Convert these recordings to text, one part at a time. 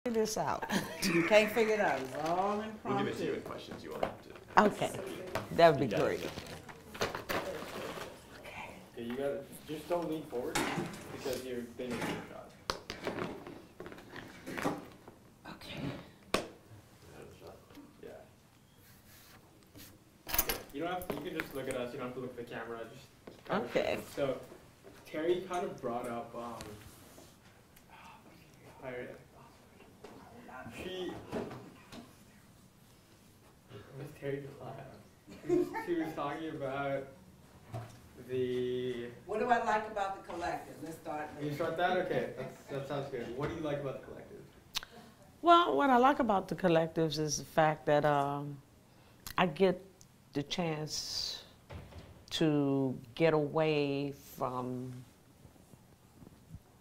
Figure this out. You can't figure it out. It's all We'll give it to you impromptu. in questions. You won't have to. Okay, that would be You got great. it. Okay, you gotta just don't lean forward because you're bending your shot. Okay. Yeah. Okay. You don't have to, you can just look at us. You don't have to look at the camera. Just kind of Okay. So Terry kind of brought up she Miss Terry just laughed. She was talking about the. What do I like about the collective? Let's start there. You start that? Okay, that sounds good. What do you like about the collective? Well, what I like about the collectives is the fact that I get the chance to get away from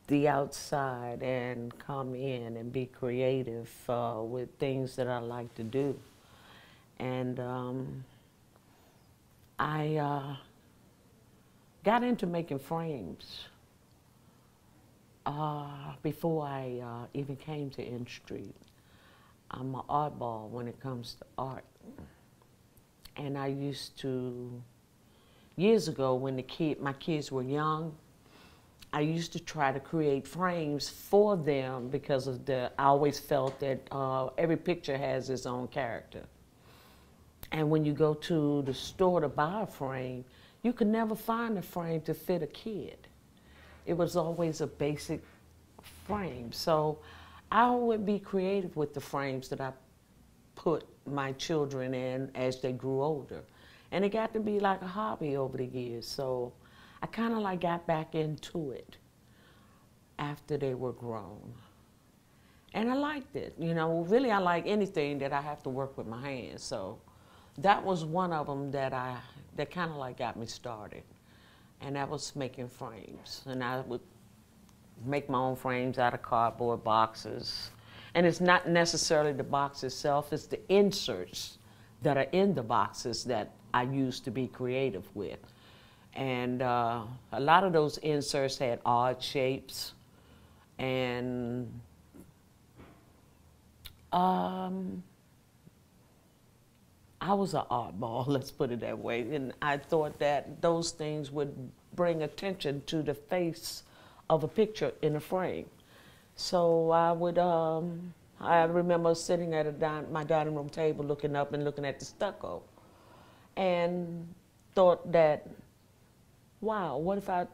the outside and come in and be creative with things that I like to do. And I got into making frames before I even came to N Street. I'm an oddball when it comes to art. And I used to, years ago when my kids were young, I used to try to create frames for them because of I always felt that every picture has its own character. And when you go to the store to buy a frame, you could never find a frame to fit a kid. It was always a basic frame. So I would be creative with the frames that I put my children in as they grew older. And it got to be like a hobby over the years. So I kind of like got back into it after they were grown. And I liked it. You know, really I like anything that I have to work with my hands. So that was one of them that kind of like got me started. And that was making frames. And I would make my own frames out of cardboard boxes. And it's not necessarily the box itself, it's the inserts that are in the boxes that I used to be creative with. And a lot of those inserts had odd shapes. And I was an oddball, let's put it that way. And I thought that those things would bring attention to the face of a picture in a frame. So I remember sitting at my dining room table looking up and looking at the stucco. And thought that, wow, what if I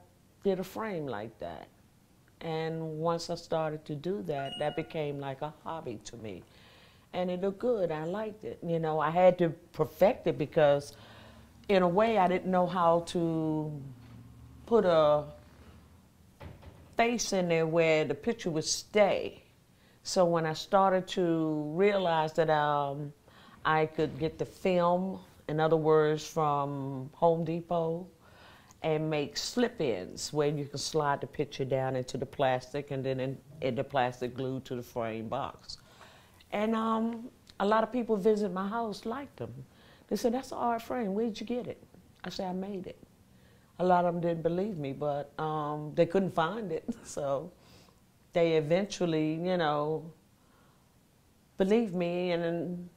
did a frame like that? And once I started to do that, that became like a hobby to me. And it looked good, I liked it. You know, I had to perfect it because in a way I didn't know how to put a face in there where the picture would stay. So when I started to realize that I could get the film, in other words, from Home Depot, and make slip-ins where you can slide the picture down into the plastic and then in the plastic glued to the frame box. And a lot of people visit my house liked them. They said, that's an art frame, where'd you get it? I said, I made it. A lot of them didn't believe me, but they couldn't find it. So they eventually, you know, believed me, and then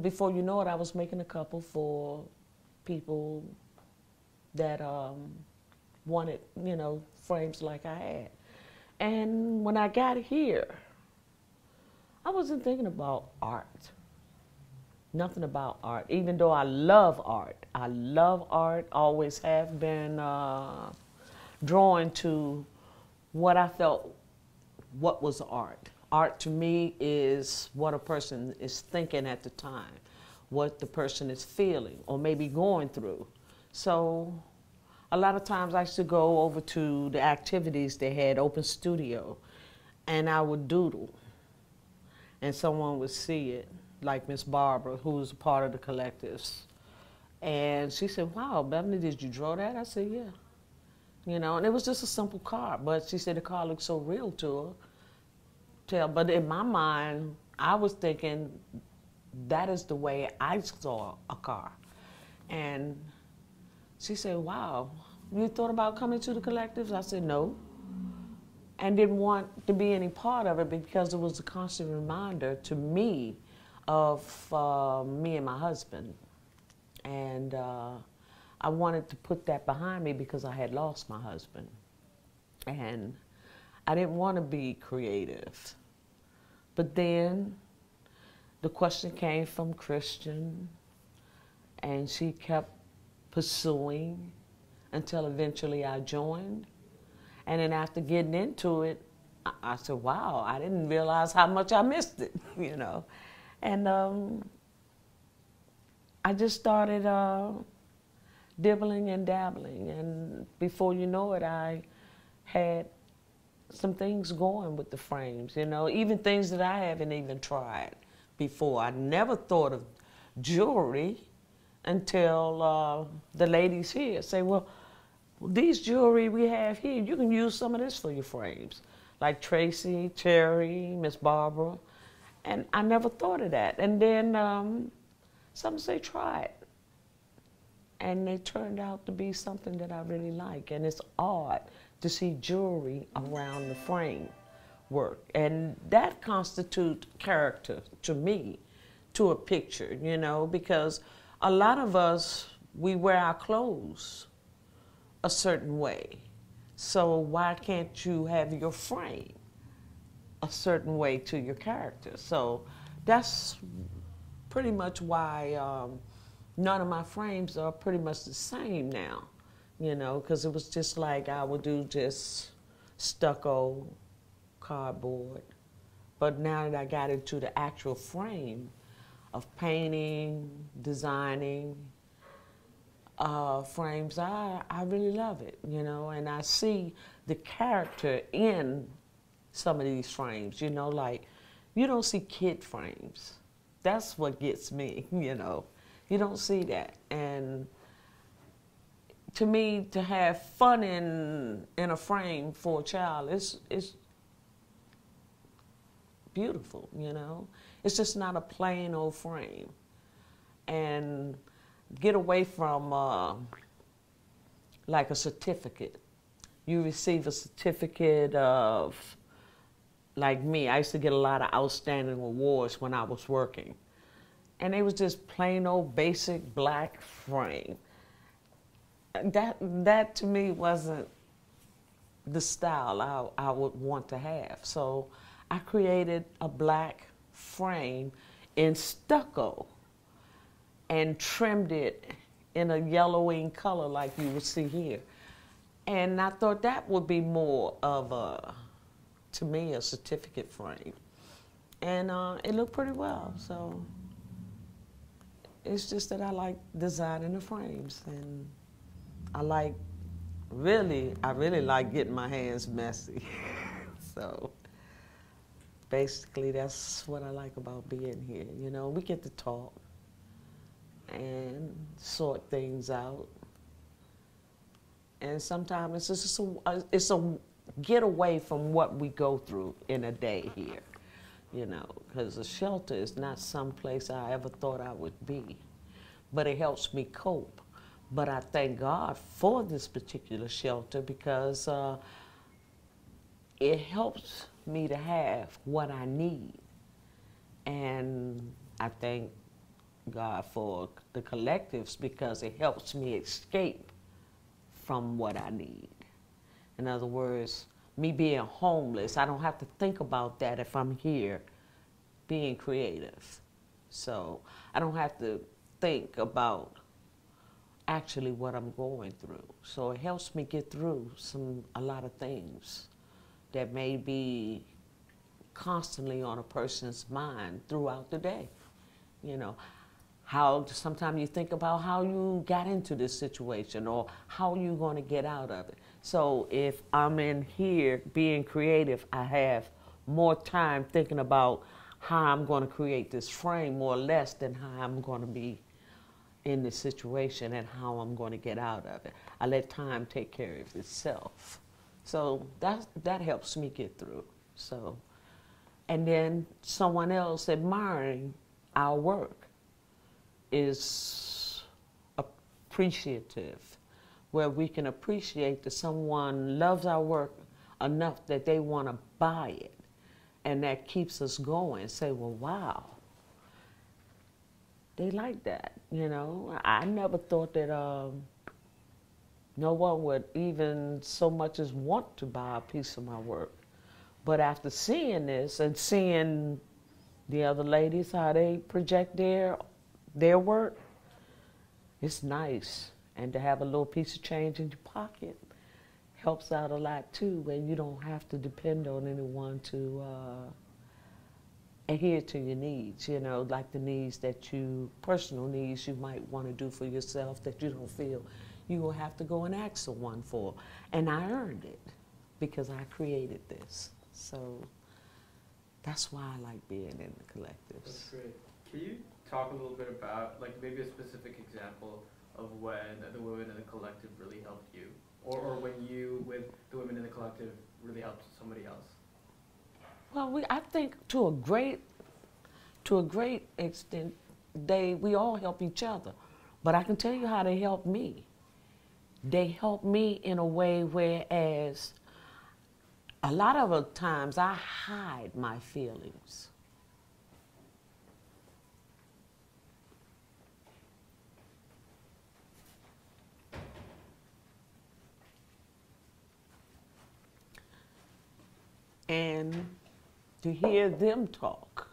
before you know it, I was making a couple for people that wanted, you know, frames like I had. And when I got here, I wasn't thinking about art. Nothing about art, even though I love art. I love art, always have been drawn to what I felt, what was art. Art to me is what a person is thinking at the time, what the person is feeling or maybe going through. So a lot of times I used to go over to the activities they had, open studio, and I would doodle. And someone would see it, like Miss Barbara, who was a part of the collectives. And she said, wow, Beverly, did you draw that? I said, yeah. You know, and it was just a simple car, but she said the car looked so real to her. But in my mind, I was thinking that is the way I saw a car. And she said, wow, you thought about coming to the collectives? I said, no. and didn't want to be any part of it because it was a constant reminder to me of me and my husband. And I wanted to put that behind me because I had lost my husband. And I didn't want to be creative. But then the question came from Christian, and she kept pursuing until eventually I joined. And then after getting into it, I said, wow, I didn't realize how much I missed it, you know. And I just started dibbling and dabbling. And before you know it, I had some things going with the frames, you know, even things that I haven't even tried before. I never thought of jewelry until the ladies here say, well, these jewelry we have here, you can use some of this for your frames. Like Tracy, Cherry, Miss Barbara. And I never thought of that. And then some say, try it. And they turned out to be something that I really like. And it's odd to see jewelry around the frame work. And that constitutes character to me, to a picture, you know, because a lot of us, we wear our clothes a certain way. So why can't you have your frame a certain way to your character? So that's pretty much why none of my frames are pretty much the same now, you know, because it was just like I would do just stucco, cardboard. But now that I got into the actual frame of painting, designing frames, I really love it, you know, and I see the character in some of these frames, you know, like you don't see kid frames. That's what gets me, you know. You don't see that. And to me, to have fun in a frame for a child is beautiful, you know. It's just not a plain old frame. And get away from like a certificate. You receive a certificate of, like me, I used to get a lot of outstanding awards when I was working. And they was just plain old basic black frame. That to me wasn't the style I would want to have. So I created a black frame in stucco and trimmed it in a yellowing color like you would see here. And I thought that would be more of a, to me, a certificate frame. And it looked pretty well, so. It's just that I like designing the frames, and I really like getting my hands messy. So basically that's what I like about being here. You know, we get to talk and sort things out. And sometimes it's just it's a get away from what we go through in a day here. You know, because a shelter is not some place I ever thought I would be, but it helps me cope. But I thank God for this particular shelter because it helps me to have what I need. And I thank God for the collectives because it helps me escape from what I need. In other words, me being homeless, I don't have to think about that if I'm here being creative. So I don't have to think about actually what I'm going through. So it helps me get through a lot of things that may be constantly on a person's mind throughout the day. You know, how sometimes you think about how you got into this situation or how you're going to get out of it. So if I'm in here being creative, I have more time thinking about how I'm going to create this frame more or less than how I'm going to be in this situation and how I'm going to get out of it. I let time take care of itself. So that helps me get through. So, and then someone else admiring our work is appreciative, where we can appreciate that someone loves our work enough that they want to buy it. And that keeps us going. Say, well, wow, they like that, you know. I never thought that no one would even so much as want to buy a piece of my work. But after seeing this and seeing the other ladies, how they project their work, it's nice. And to have a little piece of change in your pocket helps out a lot too, where you don't have to depend on anyone to adhere to your needs, you know, like the needs that personal needs you might want to do for yourself that you don't feel you will have to go and ask someone for. And I earned it because I created this. So that's why I like being in the collectives. That's great. Can you talk a little bit about, like, maybe a specific example of when the women in the collective really helped you? Or when you, with the women in the collective, really helped somebody else? Well, I think to a great extent, we all help each other. But I can tell you how they help me. They help me in a way whereas a lot of the times I hide my feelings. And to hear them talk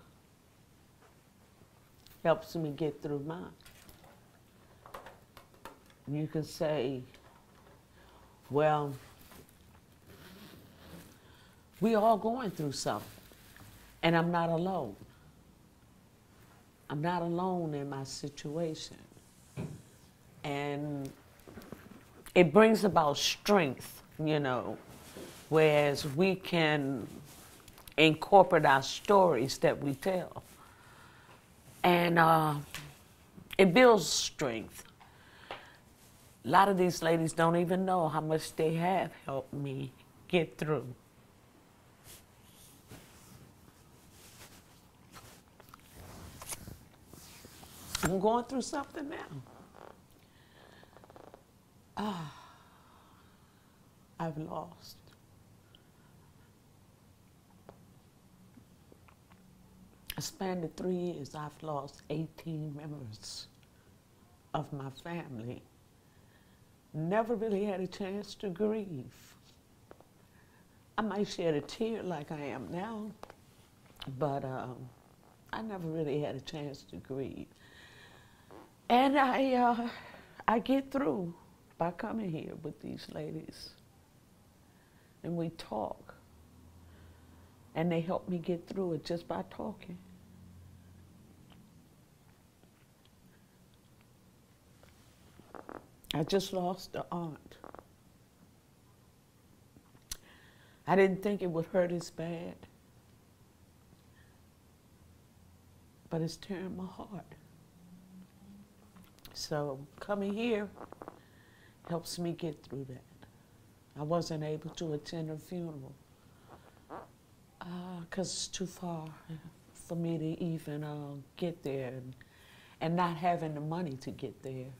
helps me get through mine. You can say, well, we all going through something, and I'm not alone. I'm not alone in my situation. And it brings about strength, you know, whereas we can incorporate our stories that we tell. And it builds strength. A lot of these ladies don't even know how much they have helped me get through. I'm going through something now. I've lost. A span of 3 years, I've lost 18 members of my family. Never really had a chance to grieve. I might shed a tear like I am now, but I never really had a chance to grieve. And I get through by coming here with these ladies. And we talk. And they help me get through it just by talking. I just lost an aunt. I didn't think it would hurt as bad, but it's tearing my heart. So coming here helps me get through that. I wasn't able to attend her funeral because it's too far for me to even get there, and not having the money to get there.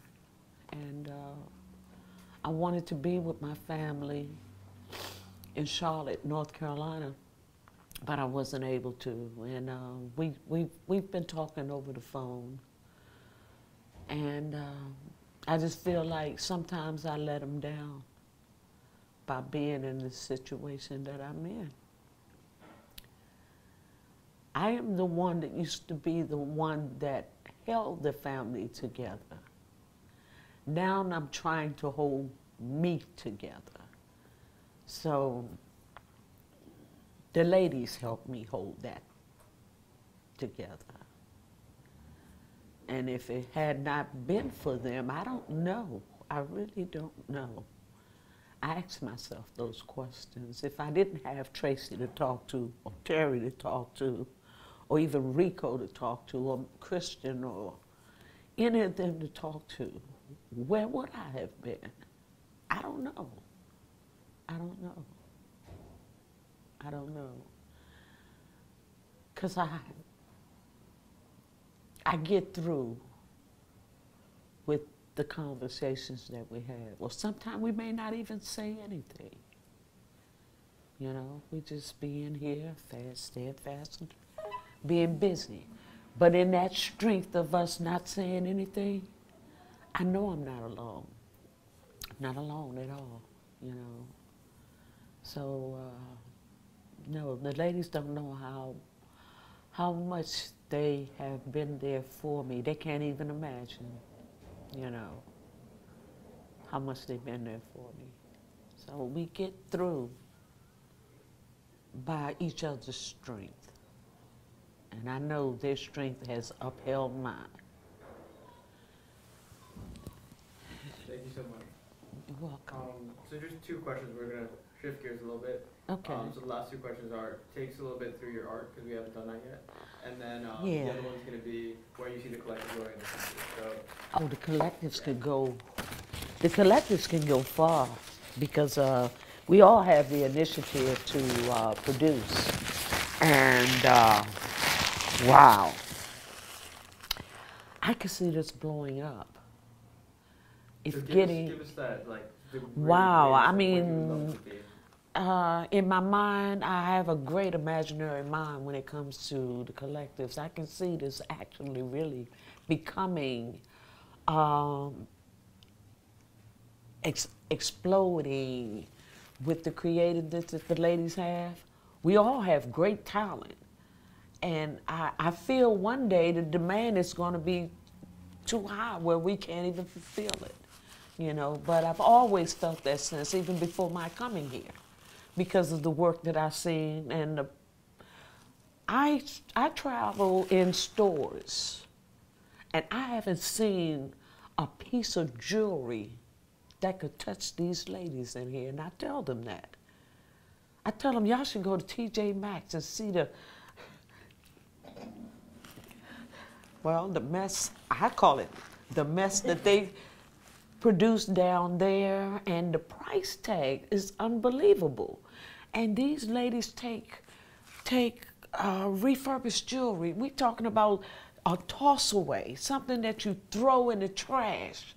And I wanted to be with my family in Charlotte, North Carolina, but I wasn't able to. And we've been talking over the phone. And I just feel like sometimes I let them down by being in the situation that I'm in. I am the one that used to be the one that held the family together. Now I'm trying to hold me together. So the ladies help me hold that together. And if it had not been for them, I don't know. I really don't know. I ask myself those questions. If I didn't have Tracy to talk to, or Terry to talk to, or even Rico to talk to, or Christian, or any of them to talk to, where would I have been? I don't know. I don't know. I don't know. Because I get through with the conversations that we have. Well, sometimes we may not even say anything. You know, we just being here, steadfast, and being busy. But in that strength of us not saying anything, I know I'm not alone. Not alone at all, you know. So, no, the ladies don't know how much they have been there for me. They can't even imagine, you know, how much they've been there for me. So we get through by each other's strength. And I know their strength has upheld mine. Thank you so much. You're welcome. So just two questions. We're gonna shift gears a little bit. Okay. So the last two questions are, takes a little bit through your art because we haven't done that yet, and then Yeah. the other one's gonna be where you see the collective going in the future. So Oh, the collectives could go. The collectives can go far because we all have the initiative to produce, and wow, I can see this blowing up. It's so give us that like. The really Wow, greatest I of what you would mean, love it to be. in my mind, I have a great imaginary mind when it comes to the collectives. I can see this actually really becoming, exploding with the creativeness that the ladies have. We all have great talent. And I feel one day the demand is going to be too high where we can't even fulfill it. You know, but I've always felt that sense, even before my coming here, because of the work that I've seen. And I travel in stores, and I haven't seen a piece of jewelry that could touch these ladies in here, and I tell them that. I tell them, y'all should go to TJ Maxx and see the mess, I call it the mess that they produced down there, and the price tag is unbelievable. And these ladies take refurbished jewelry. We're talking about a toss away, something that you throw in the trash.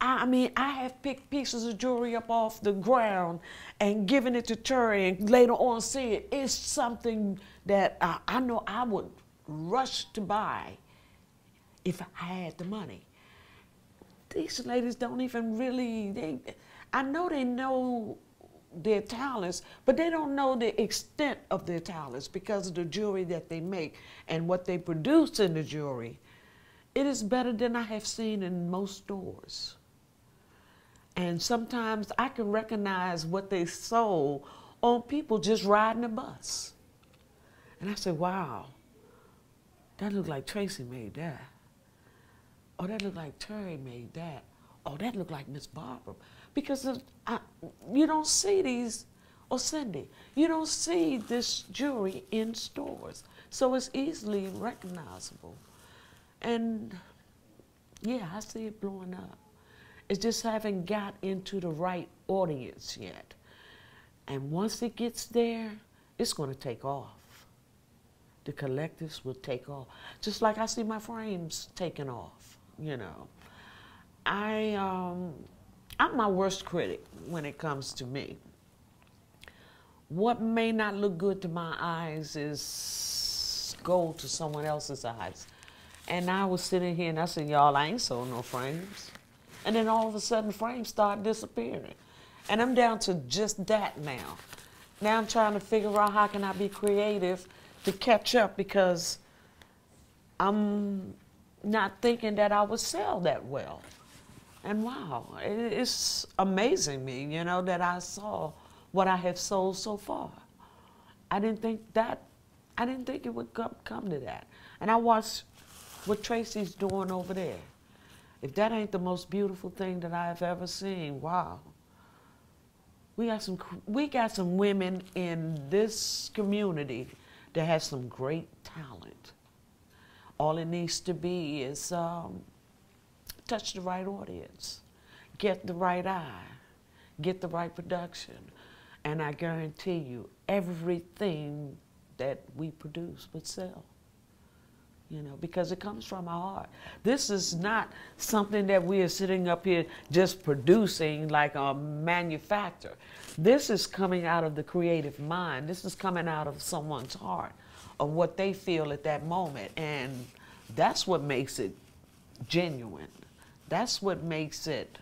I mean, I have picked pieces of jewelry up off the ground and given it to Terry, and later on see it. It's something that I know I would rush to buy if I had the money. These ladies don't even really, I know they know their talents, but they don't know the extent of their talents because of the jewelry that they make and what they produce in the jewelry. It is better than I have seen in most stores. And sometimes I can recognize what they sold on people just riding a bus. And I said, wow, that looked like Tracy made that. Oh, that looked like Terry made that. Oh, that looked like Miss Barbara. Because you don't see these, or Cindy, you don't see this jewelry in stores. So it's easily recognizable. And yeah, I see it blowing up. It just haven't got into the right audience yet. And once it gets there, it's going to take off. The collectives will take off. Just like I see my frames taking off, you know. I'm my worst critic when it comes to me. What may not look good to my eyes is gold to someone else's eyes. And I was sitting here and I said, y'all, I ain't sold no frames. And then all of a sudden, frames start disappearing. And I'm down to just that now. Now I'm trying to figure out how can I be creative to catch up, because I'm not thinking that I would sell that well. And wow, it's amazing me, you know, that I saw what I have sold so far. I didn't think it would come to that. And I watched what Tracy's doing over there. If that ain't the most beautiful thing that I've ever seen, wow. We got some women in this community that has some great talent. All it needs to be is touch the right audience, get the right eye, get the right production, and I guarantee you everything that we produce would sell. you know, because it comes from our heart. This is not something that we are sitting up here just producing like a manufacturer. This is coming out of the creative mind. This is coming out of someone's heart, of what they feel at that moment. And that's what makes it genuine. That's what makes it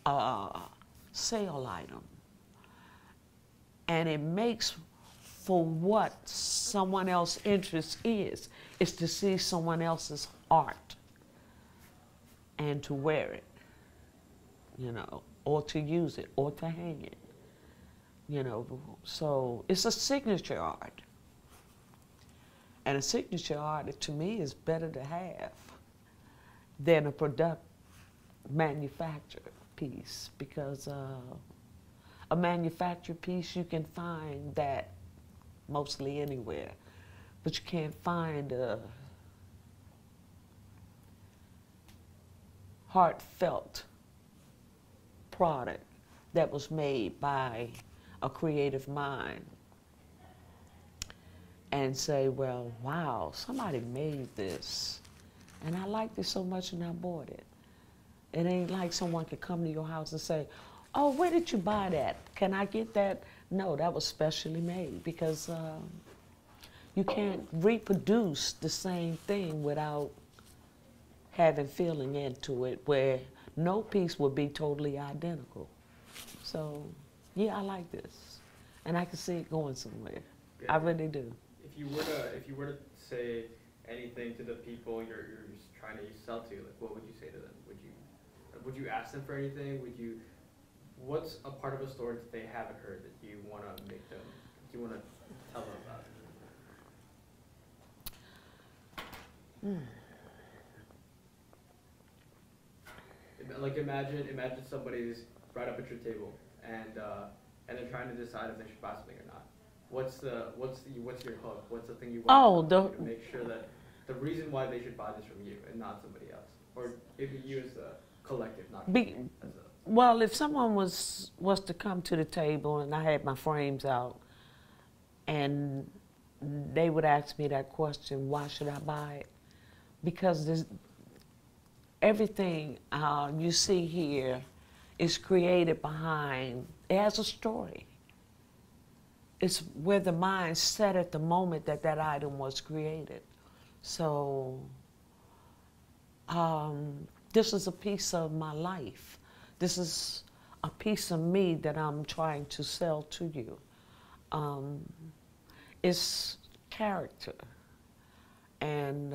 a sale item. And it makes for what someone else's interest is to see someone else's art and to wear it, you know, or to use it, or to hang it, you know. So it's a signature art. And a signature art, to me, is better to have than a manufactured piece, because a manufactured piece, you can find that mostly anywhere, but you can't find a heartfelt product that was made by a creative mind and say, well, wow, somebody made this and I liked it so much and I bought it. It ain't like someone could come to your house and say, oh, where did you buy that? Can I get that? No, that was specially made, because you can't reproduce the same thing without having feeling into it, where no piece would be totally identical. So, yeah, I like this. And I can see it going somewhere. Yeah. I really do. If you were to say anything to the people you're trying to sell to, like, what would you say to them? Would you ask them for anything? What's a part of a story that they haven't heard that you want to tell them about? Like, imagine somebody's right up at your table and they're trying to decide if they should buy something or not. What's your hook? What's the thing you want to make sure that the reason why they should buy this from you and not somebody else, or maybe you as a collective, not as a. Well, if someone was to come to the table and I had my frames out and they would ask me that question, why should I buy it? Because everything you see here is created behind, it has a story. It's where the mind set at the moment that that item was created. So this is a piece of my life. This is a piece of me that I'm trying to sell to you. It's character. And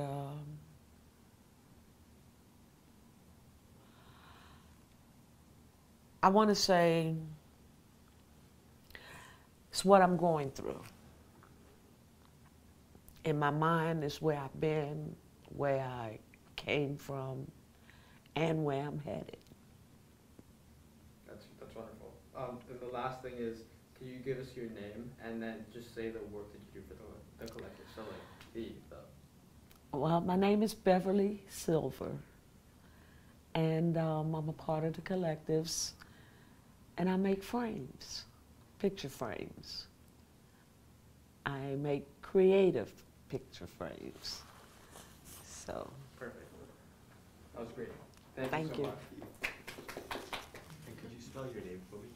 I want to say it's what I'm going through. In my mind is where I've been, where I came from, and where I'm headed. That's wonderful. And the last thing is, can you give us your name and then just say the work that you do for the collective? So like Well, my name is Beverly Silver, and I'm a part of the collectives, and I make frames, picture frames. I make creative picture frames. So. Perfect. That was great. Thank you so much. And could you spell your name for me?